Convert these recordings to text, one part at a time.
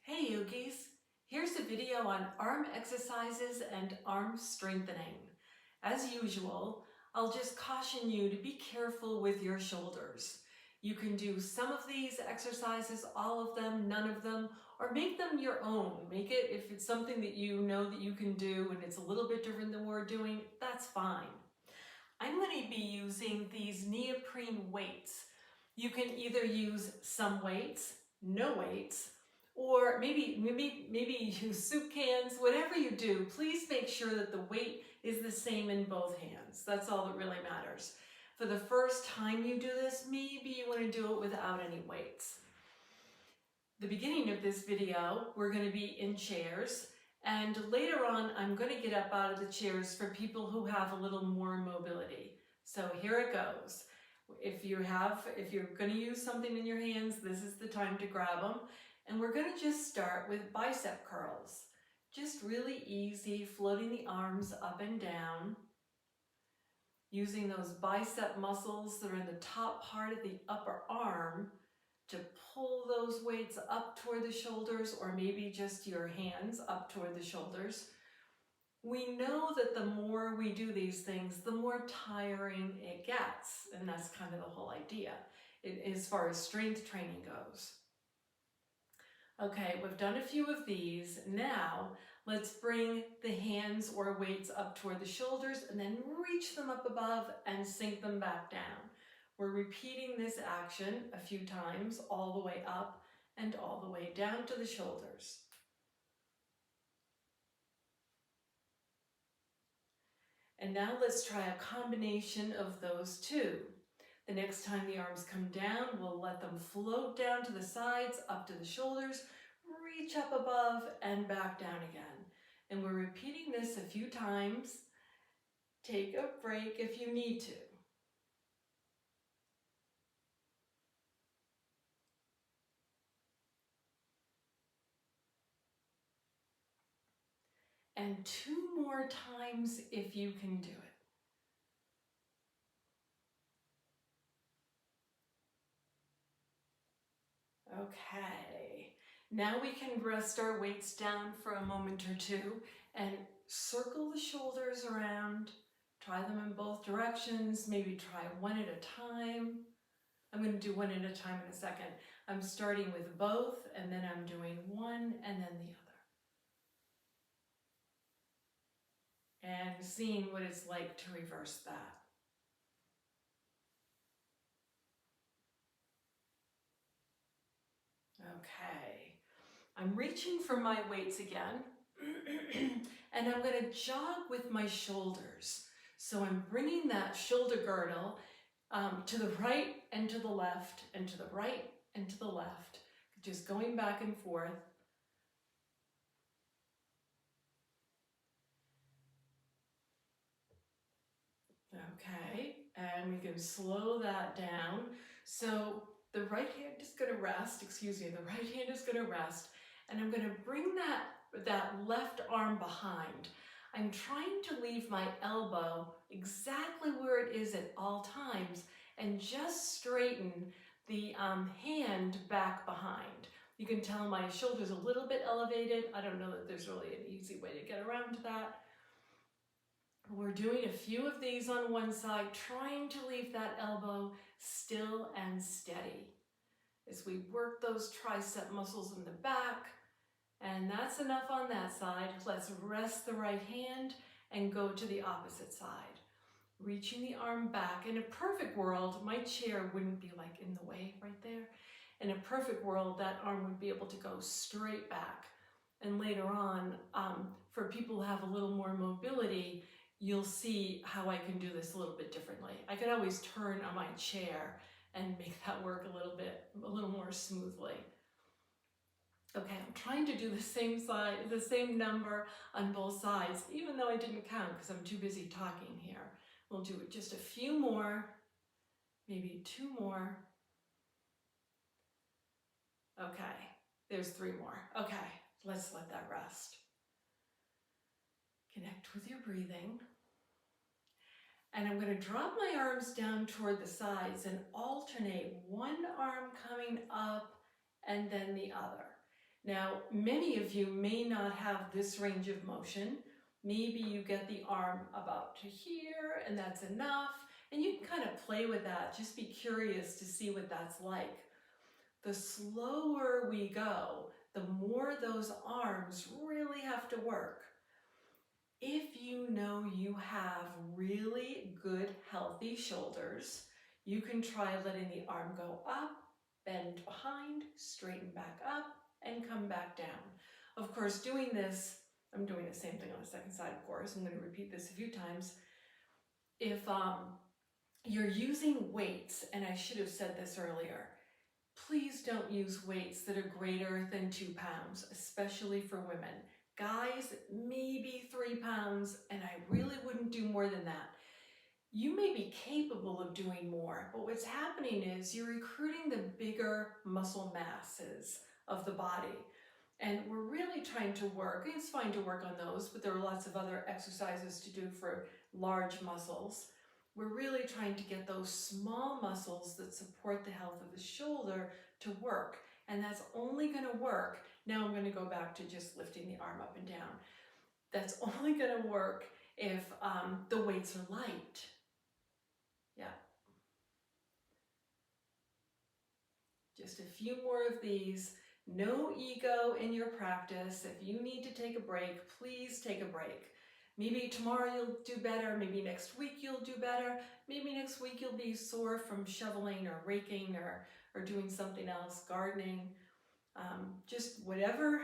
Hey yogis, here's a video on arm exercises and arm strengthening. As usual, I'll just caution you to be careful with your shoulders. You can do some of these exercises, all of them, none of them, or make them your own. Make it, if it's something that you know that you can do and it's a little bit different than we're doing, that's fine. I'm going to be using these neoprene weights. You can either use some weights, no weights, or maybe use soup cans. Whatever you do, please make sure that the weight is the same in both hands. That's all that really matters. For the first time you do this, maybe you want to do it without any weights. The beginning of this video, we're going to be in chairs, and later on I'm going to get up out of the chairs for people who have a little more mobility. So here it goes. If you're going to use something in your hands, this is the time to grab them. And we're going to just start with bicep curls. Just really easy, floating the arms up and down, using those bicep muscles that are in the top part of the upper arm to pull those weights up toward the shoulders, or maybe just your hands up toward the shoulders. We know that the more we do these things, the more tiring it gets, and that's kind of the whole idea as far as strength training goes. Okay, we've done a few of these. Now let's bring the hands or weights up toward the shoulders and then reach them up above and sink them back down. We're repeating this action a few times, all the way up and all the way down to the shoulders. And now let's try a combination of those two. The next time the arms come down, we'll let them float down to the sides, up to the shoulders, reach up above and back down again. And we're repeating this a few times. Take a break if you need to. And two more times if you can do it. Okay, now we can rest our weights down for a moment or two and circle the shoulders around. Try them in both directions, maybe try one at a time. I'm going to do one at a time in a second. I'm starting with both, and then I'm doing one and then the other. And seeing what it's like to reverse that. Okay, I'm reaching for my weights again, and I'm going to jog with my shoulders. So I'm bringing that shoulder girdle to the right and to the left, and to the right and to the left, just going back and forth. Okay, and we can slow that down. So the right hand is going to rest, the right hand is going to rest, and I'm going to bring that left arm behind. I'm trying to leave my elbow exactly where it is at all times and just straighten the hand back behind. You can tell my shoulder's a little bit elevated. I don't know that there's really an easy way to get around that. We're doing a few of these on one side, trying to leave that elbow still and steady as we work those tricep muscles in the back. And that's enough on that side. Let's rest the right hand and go to the opposite side. Reaching the arm back. In a perfect world, my chair wouldn't be like in the way right there. In a perfect world, that arm would be able to go straight back. And later on, for people who have a little more mobility, you'll see how I can do this a little bit differently. I could always turn on my chair and make that work a little more smoothly. Okay, I'm trying to do the same number on both sides, even though I didn't count because I'm too busy talking here. We'll do it just a few more, maybe two more. Okay, there's three more. Okay, let's let that rest. Connect with your breathing. And I'm going to drop my arms down toward the sides and alternate one arm coming up and then the other. Now, many of you may not have this range of motion. Maybe you get the arm about to here and that's enough. And you can kind of play with that. Just be curious to see what that's like. The slower we go, the more those arms really have to work. If you know you have really good, healthy shoulders, you can try letting the arm go up, bend behind, straighten back up, and come back down. Of course, doing this, I'm doing the same thing on the second side, of course. I'm going to repeat this a few times. If you're using weights, and I should have said this earlier, please don't use weights that are greater than 2 pounds, especially for women. Guys, maybe 3 pounds, and I really wouldn't do more than that. You may be capable of doing more, but what's happening is you're recruiting the bigger muscle masses of the body. And we're really trying to work, and it's fine to work on those, but there are lots of other exercises to do for large muscles. We're really trying to get those small muscles that support the health of the shoulder to work. And that's only going to work. Now I'm going to go back to just lifting the arm up and down. That's only going to work if the weights are light. Yeah. Just a few more of these. No ego in your practice. If you need to take a break, please take a break. Maybe tomorrow you'll do better. Maybe next week you'll do better. Maybe next week you'll be sore from shoveling or raking or doing something else, gardening. Just whatever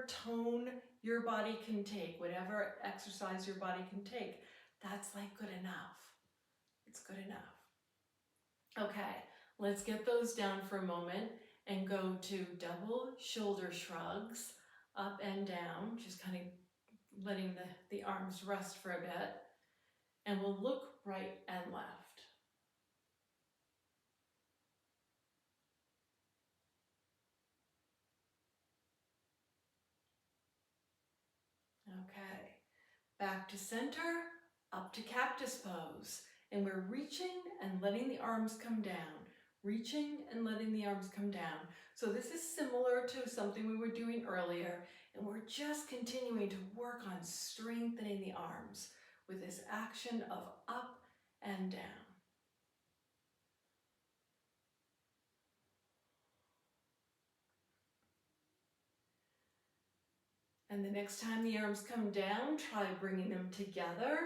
tone your body can take, whatever exercise your body can take, that's like good enough. It's good enough. Okay, let's get those down for a moment and go to double shoulder shrugs, up and down, just kind of letting the arms rest for a bit. And we'll look right and left. Okay, back to center, up to cactus pose. And we're reaching and letting the arms come down. Reaching and letting the arms come down. So this is similar to something we were doing earlier, and we're just continuing to work on strengthening the arms with this action of up and down. And the next time the arms come down, try bringing them together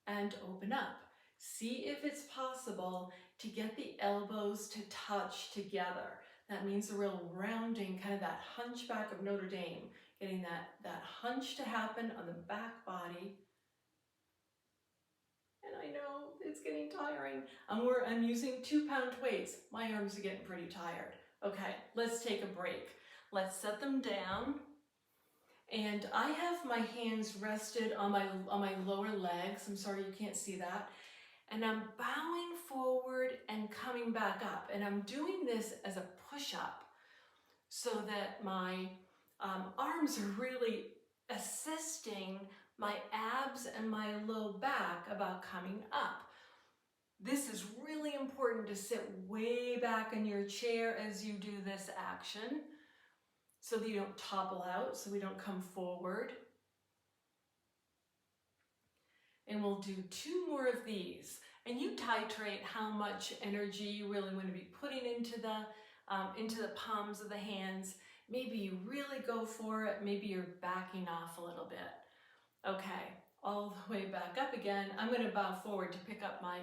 and open up. See if it's possible to get the elbows to touch together. That means a real rounding, kind of that hunchback of Notre Dame, getting that hunch to happen on the back body. And I know it's getting tiring. I'm using 2-pound weights. My arms are getting pretty tired. Okay, let's take a break. Let's set them down. And I have my hands rested on my lower legs. I'm sorry you can't see that. And I'm bowing forward and coming back up. And I'm doing this as a push-up so that my arms are really assisting my abs and my low back about coming up. This is really important to sit way back in your chair as you do this action so that you don't topple out, so we don't come forward. And we'll do 2 more of these. And you titrate how much energy you really want to be putting into the palms of the hands. Maybe you really go for it. Maybe you're backing off a little bit. Okay, all the way back up again. I'm going to bow forward to pick up my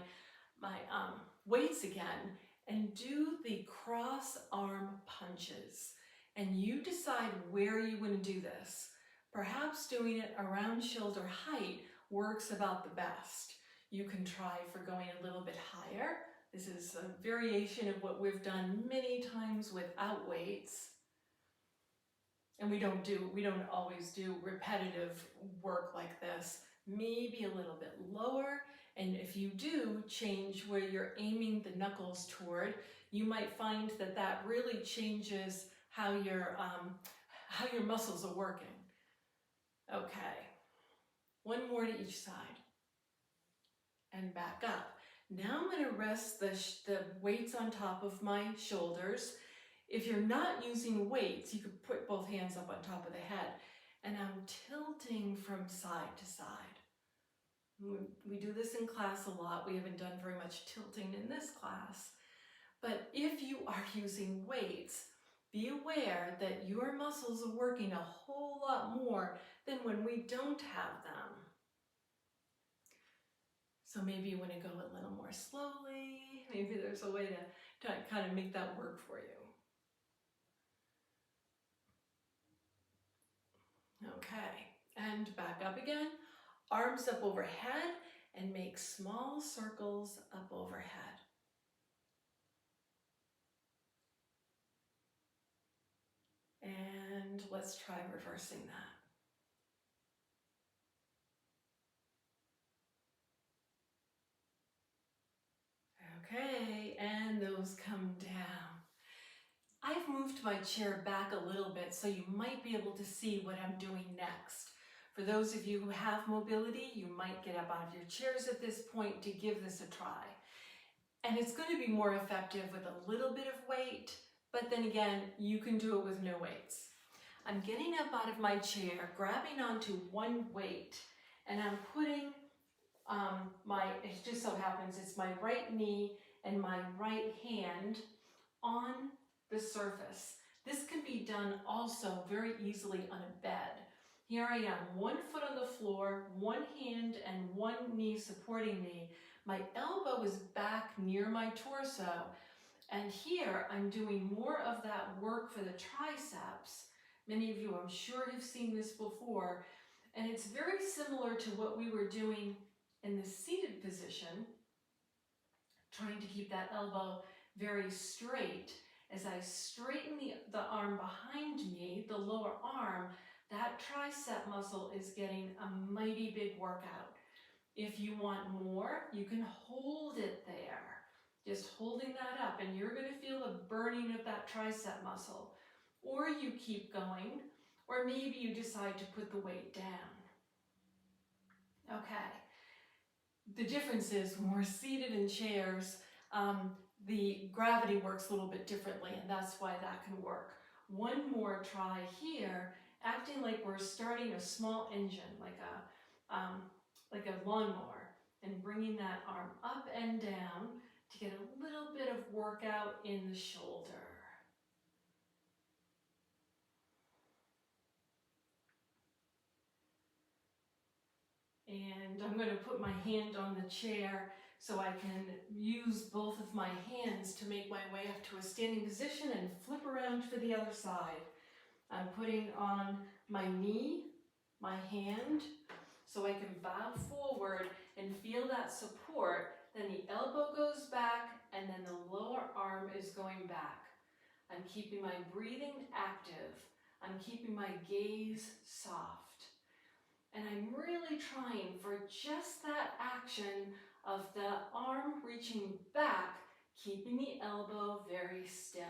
weights again and do the cross arm punches. And you decide where you want to do this. Perhaps doing it around shoulder height works about the best. You can try for going a little bit higher. This is a variation of what we've done many times without weights. And we don't always do repetitive work like this. Maybe a little bit lower. And if you do change where you're aiming the knuckles toward, you might find that really changes how your muscles are working. Okay, 1 more to each side. And back up. Now I'm going to rest the weights on top of my shoulders. If you're not using weights, you could put both hands up on top of the head, and I'm tilting from side to side. We do this in class a lot. We haven't done very much tilting in this class. But if you are using weights, be aware that your muscles are working a whole lot more than when we don't have them. So maybe you want to go a little more slowly. Maybe there's a way to kind of make that work for you. Okay, and back up again. Arms up overhead and make small circles up overhead. And let's try reversing that. Okay, and those come down. I've moved my chair back a little bit so you might be able to see what I'm doing next. For those of you who have mobility, you might get up out of your chairs at this point to give this a try. And it's going to be more effective with a little bit of weight, but then again, you can do it with no weights. I'm getting up out of my chair, grabbing onto one weight, and I'm putting it just so happens it's my right knee and my right hand on the surface. This can be done also very easily on a bed. Here I am, 1 foot on the floor, one hand and one knee supporting me. My elbow is back near my torso, and here I'm doing more of that work for the triceps. Many of you, I'm sure, have seen this before, and it's very similar to what we were doing in the seated position, trying to keep that elbow very straight. As I straighten the arm behind me, the lower arm, that tricep muscle is getting a mighty big workout. If you want more, you can hold it there. Just holding that up, and you're going to feel the burning of that tricep muscle. Or you keep going, or maybe you decide to put the weight down. Okay. The difference is when we're seated in chairs, the gravity works a little bit differently, and that's why that can work. One more try here, acting like we're starting a small engine, like a lawnmower, and bringing that arm up and down to get a little bit of workout in the shoulder. And I'm going to put my hand on the chair so I can use both of my hands to make my way up to a standing position and flip around for the other side. I'm putting on my knee, my hand, so I can bow forward and feel that support. Then the elbow goes back and then the lower arm is going back. I'm keeping my breathing active. I'm keeping my gaze soft. And I'm really trying for just that action of the arm reaching back, keeping the elbow very still.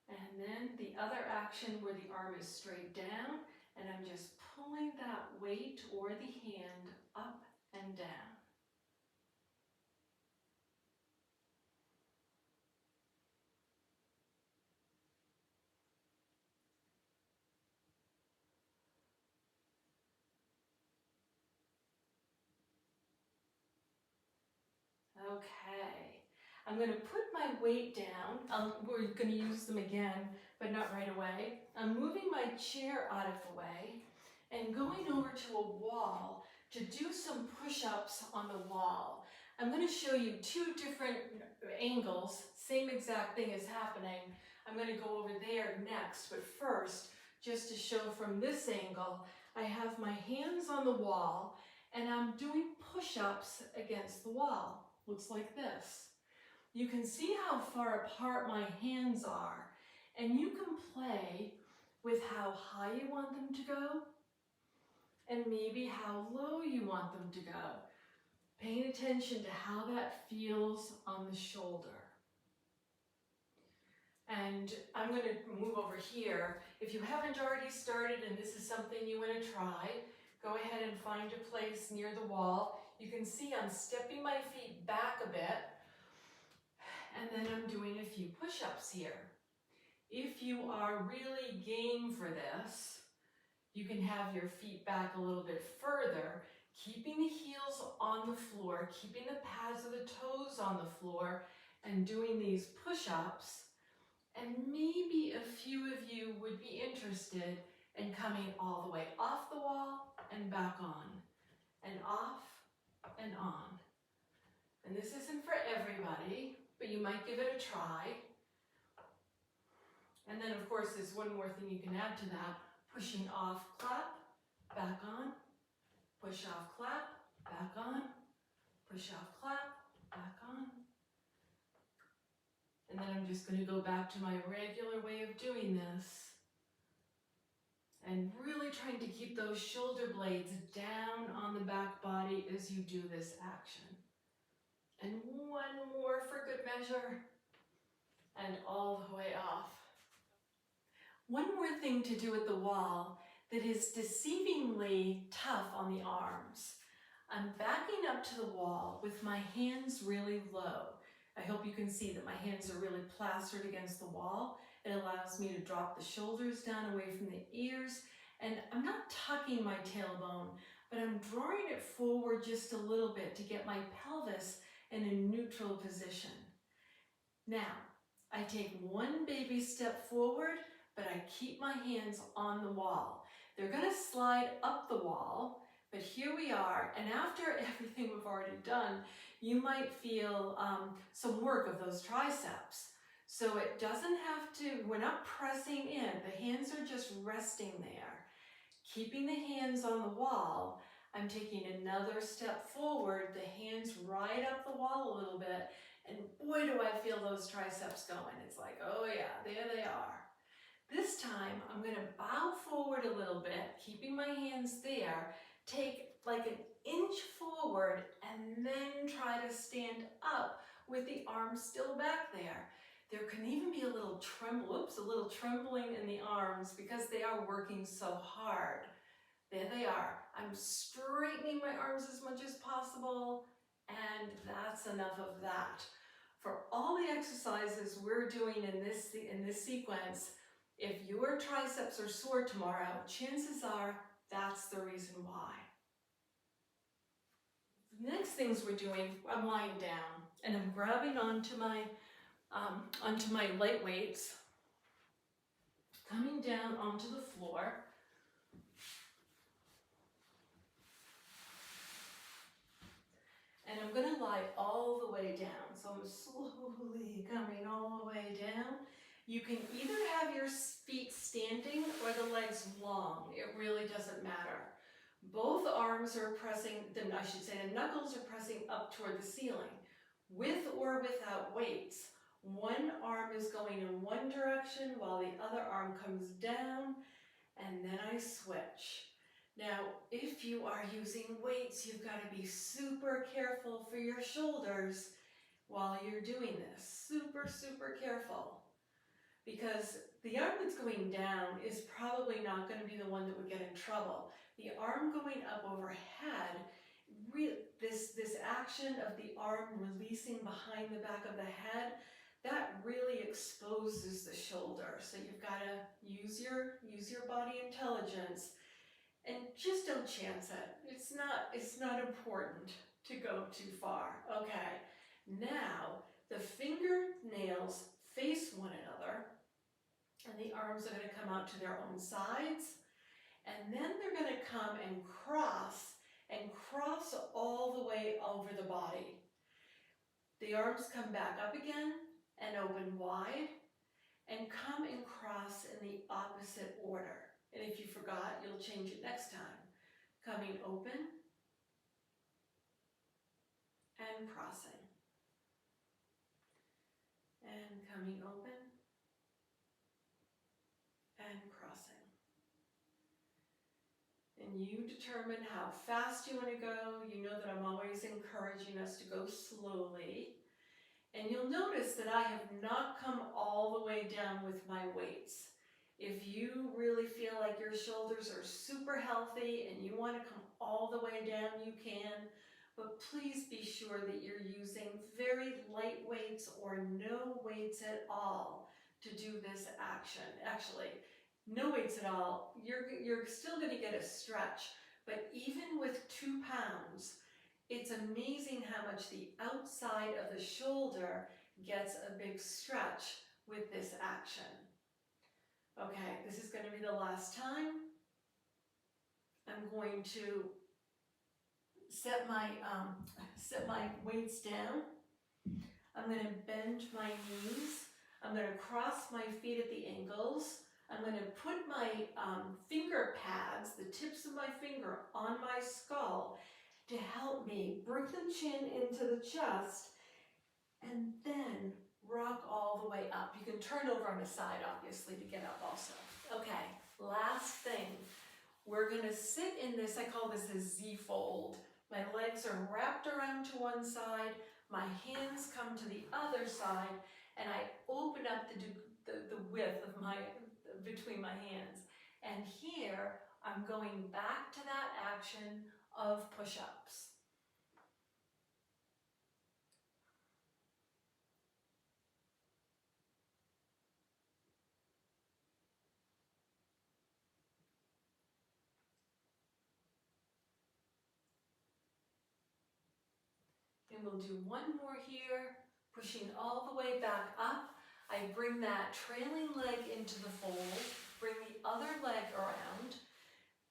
And then the other action where the arm is straight down, and I'm just pulling that weight or the hand up and down. Okay, I'm going to put my weight down. We're going to use them again, but not right away. I'm moving my chair out of the way and going over to a wall to do some push-ups on the wall. I'm going to show you 2 different angles, same exact thing is happening. I'm going to go over there next, but first, just to show from this angle, I have my hands on the wall and I'm doing push-ups against the wall. Looks like this. You can see how far apart my hands are, and you can play with how high you want them to go and maybe how low you want them to go. Paying attention to how that feels on the shoulder. And I'm going to move over here. If you haven't already started and this is something you want to try, go ahead and find a place near the wall. You can see I'm stepping my feet back a bit, and then I'm doing a few push-ups here. If you are really game for this, you can have your feet back a little bit further, keeping the heels on the floor, keeping the pads of the toes on the floor, and doing these push-ups. And maybe a few of you would be interested in coming all the way off the wall and back on, and off and on. And this isn't for everybody, but you might give it a try. And then of course there's one more thing you can add to that. Pushing off, clap, back on, push off, clap, back on, push off, clap, back on. And then I'm just going to go back to my regular way of doing this. And really trying to keep those shoulder blades down on the back body as you do this action. And one more for good measure. And all the way off. One more thing to do at the wall that is deceivingly tough on the arms. I'm backing up to the wall with my hands really low. I hope you can see that my hands are really plastered against the wall. It allows me to drop the shoulders down away from the ears, and I'm not tucking my tailbone, but I'm drawing it forward just a little bit to get my pelvis in a neutral position. Now, I take one baby step forward, but I keep my hands on the wall. They're going to slide up the wall, but here we are, and after everything we've already done, you might feel some work of those triceps. So it doesn't have to, we're not pressing in, the hands are just resting there. Keeping the hands on the wall, I'm taking another step forward, the hands right up the wall a little bit, and boy do I feel those triceps going. It's like, oh yeah, there they are. This time, I'm going to bow forward a little bit, keeping my hands there, take like an inch forward, and then try to stand up with the arms still back there. There can even be a little trembling in the arms because they are working so hard. There they are. I'm straightening my arms as much as possible, and that's enough of that. For all the exercises we're doing in this sequence, if your triceps are sore tomorrow, chances are that's the reason why. The next things we're doing, I'm lying down and I'm grabbing onto my light weights, coming down onto the floor. And I'm going to lie all the way down. So I'm slowly coming all the way down. You can either have your feet standing or the legs long. It really doesn't matter. Both arms are pressing, the knuckles are pressing up toward the ceiling. With or without weights, one arm is going in one direction while the other arm comes down, and then I switch. Now, if you are using weights, you've got to be super careful for your shoulders while you're doing this. Super, super careful. Because the arm that's going down is probably not going to be the one that would get in trouble. The arm going up overhead, this action of the arm releasing behind the back of the head, that really exposes the shoulder. So you've got to use your body intelligence and just don't chance it. It's not important to go too far. Okay, now the fingernails face one another, and the arms are going to come out to their own sides, and then they're going to come and cross all the way over the body. The arms come back up again and open wide, and come and cross in the opposite order. And if you forgot, you'll change it next time. Coming open and crossing. And coming open and crossing. And you determine how fast you want to go. You know that I'm always encouraging us to go slowly. And you'll notice that I have not come all the way down with my weights. If you really feel like your shoulders are super healthy and you want to come all the way down, you can. But please be sure that you're using very light weights or no weights at all to do this action. Actually, no weights at all. You're still going to get a stretch, but even with 2 pounds, it's amazing how much the outside of the shoulder gets a big stretch with this action. Okay, this is going to be the last time. I'm going to set my weights down. I'm going to bend my knees. I'm going to cross my feet at the ankles. I'm going to put my finger pads, the tips of my finger, on my skull to help me bring the chin into the chest and then rock all the way up. You can turn over on the side, obviously, to get up also. Okay, last thing. We're going to sit in this, I call this a Z-fold. My legs are wrapped around to one side, my hands come to the other side, and I open up the width of between my hands. And here, I'm going back to that action of push-ups. And we'll do one more here, pushing all the way back up. I bring that trailing leg into the fold, bring the other leg around,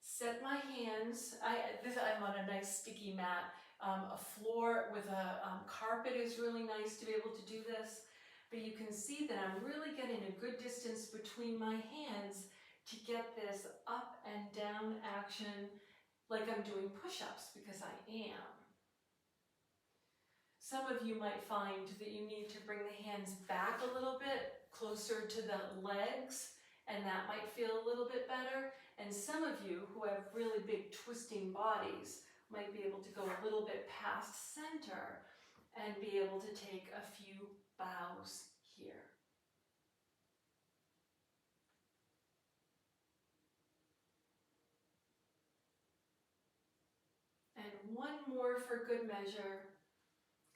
set my hands. I'm on a nice sticky mat. A floor with a carpet is really nice to be able to do this. But you can see that I'm really getting a good distance between my hands to get this up and down action like I'm doing push-ups, because I am. Some of you might find that you need to bring the hands back a little bit closer to the legs, and that might feel a little bit better. And some of you who have really big twisting bodies might be able to go a little bit past center and be able to take a few bows here. And one more for good measure.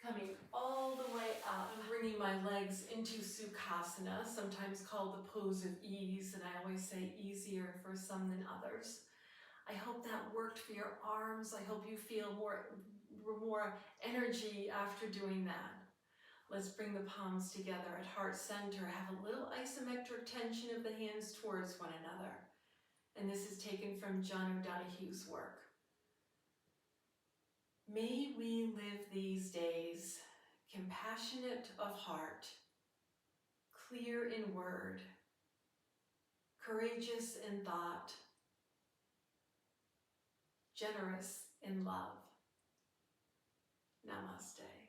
Coming all the way up, I'm bringing my legs into Sukhasana, sometimes called the pose of ease, and I always say easier for some than others. I hope that worked for your arms. I hope you feel more energy after doing that. Let's bring the palms together at heart center. Have a little isometric tension of the hands towards one another. And this is taken from John O'Donohue's work. May we live these days compassionate of heart, clear in word, courageous in thought, generous in love. Namaste.